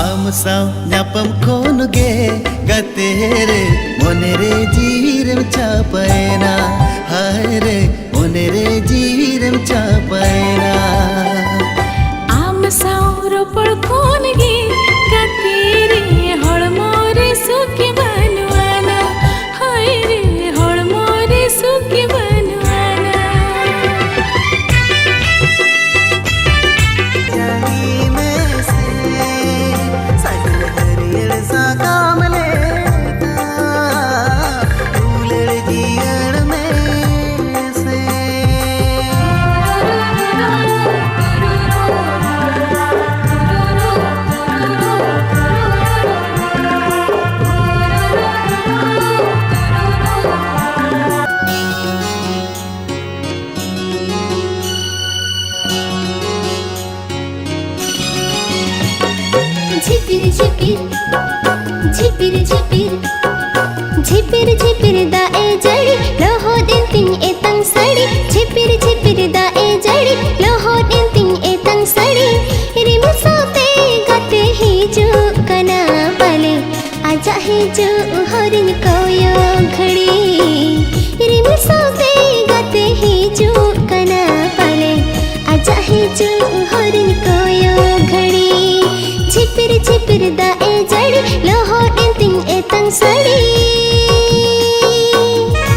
आम साव ᱧᱟᱯᱟᱢ ᱠᱷᱚᱱ गे गते रे मोने रे जीरम चापायना हाय रे मोने रे जीरम चापायना आम साव रोपड़ खोन गे गते रे हड़मो रे सुखी बनवाना हाय रे हड़मो रे सुखी बनवाना झिपिर झिपिर झिपिर झिपिर झिपिर झिपिर दाए जड़ी लोहो दिन तिंग एतंग सड़ी झिपिर झिपिर दाए जड़ी लोहो दिन तिंग एतंग सड़ी रिम सोते गते ही जो कना पले आजा ही जो हरिन कोयो घड़ी रिम सोते गते ही जो कना पले आजा ही जो हरिन कोयो घड़ी झिपिर झिपिर दाए जड़ी लोहो दिन तिंग एतंग सड़ी